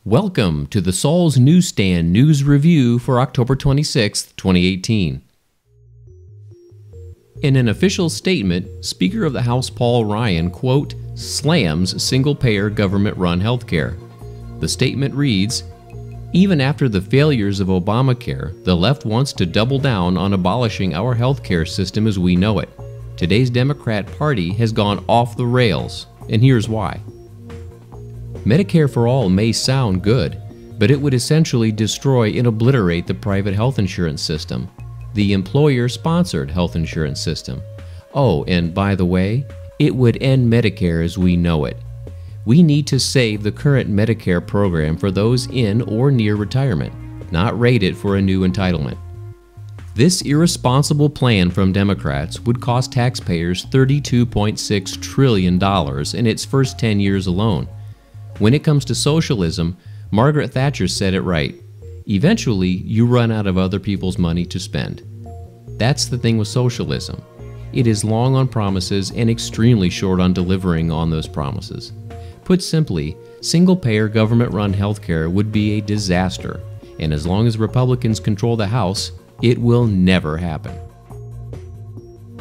Welcome to the Saul's Newsstand News Review for October 26, 2018. In an official statement, Speaker of the House Paul Ryan, quote, slams single-payer government-run healthcare. The statement reads, even after the failures of Obamacare, the left wants to double down on abolishing our healthcare system as we know it. Today's Democrat Party has gone off the rails, and here's why. Medicare for all may sound good, but it would essentially destroy and obliterate the private health insurance system, the employer-sponsored health insurance system. Oh, and by the way, it would end Medicare as we know it. We need to save the current Medicare program for those in or near retirement, not raid it for a new entitlement. This irresponsible plan from Democrats would cost taxpayers $32.6 trillion in its first 10 years alone. When it comes to socialism, Margaret Thatcher said it right. Eventually, you run out of other people's money to spend. That's the thing with socialism. It is long on promises and extremely short on delivering on those promises. Put simply, single-payer government-run healthcare would be a disaster, and as long as Republicans control the House, it will never happen.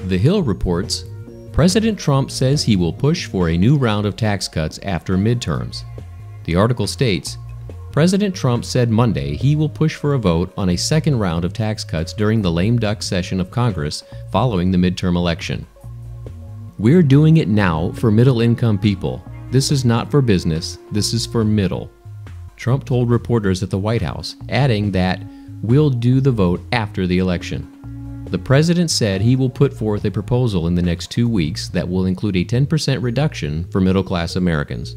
The Hill reports, President Trump says he will push for a new round of tax cuts after midterms. The article states, President Trump said Monday he will push for a vote on a second round of tax cuts during the lame duck session of Congress following the midterm election. We're doing it now for middle-income people. This is not for business, this is for middle. Trump told reporters at the White House, adding that we'll do the vote after the election. The president said he will put forth a proposal in the next 2 weeks that will include a 10% reduction for middle-class Americans.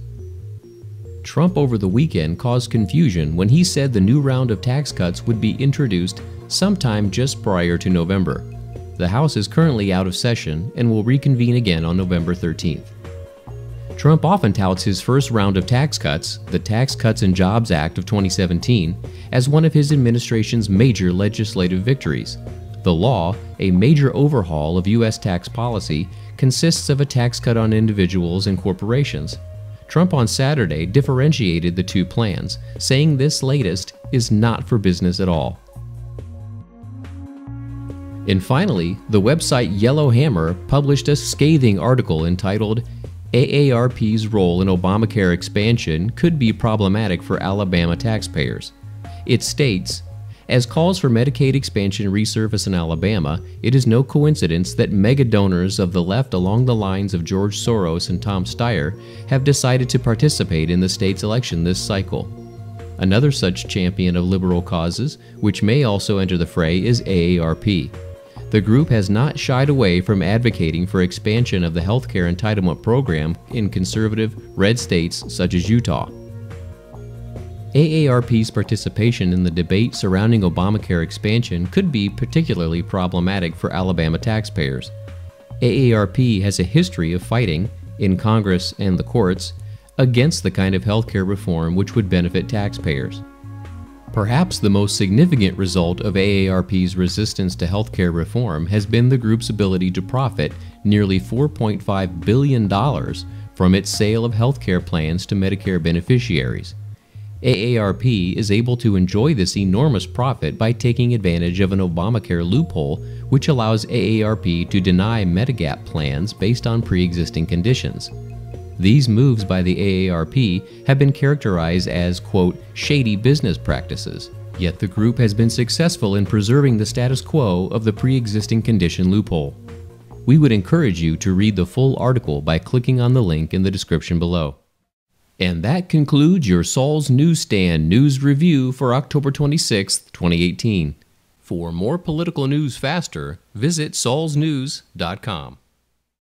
Trump over the weekend caused confusion when he said the new round of tax cuts would be introduced sometime just prior to November. The House is currently out of session and will reconvene again on November 13th. Trump often touts his first round of tax cuts, the Tax Cuts and Jobs Act of 2017, as one of his administration's major legislative victories. The law, a major overhaul of U.S. tax policy, consists of a tax cut on individuals and corporations. Trump on Saturday differentiated the two plans, saying this latest is not for business at all. And finally, the website Yellow Hammer published a scathing article entitled AARP's role in Obamacare expansion could be problematic for Alabama taxpayers. It states, as calls for Medicaid expansion resurface in Alabama, it is no coincidence that mega donors of the left along the lines of George Soros and Tom Steyer have decided to participate in the state's election this cycle. Another such champion of liberal causes, which may also enter the fray, is AARP. The group has not shied away from advocating for expansion of the healthcare entitlement program in conservative, red states such as Utah. AARP's participation in the debate surrounding Obamacare expansion could be particularly problematic for Alabama taxpayers. AARP has a history of fighting, in Congress and the courts, against the kind of healthcare reform which would benefit taxpayers. Perhaps the most significant result of AARP's resistance to healthcare reform has been the group's ability to profit nearly $4.5 billion from its sale of healthcare plans to Medicare beneficiaries. AARP is able to enjoy this enormous profit by taking advantage of an Obamacare loophole which allows AARP to deny Medigap plans based on pre-existing conditions. These moves by the AARP have been characterized as, quote, shady business practices, yet the group has been successful in preserving the status quo of the pre-existing condition loophole. We would encourage you to read the full article by clicking on the link in the description below. And that concludes your Saul's Newsstand News Review for October 26, 2018. For more political news faster, visit saulsnews.com.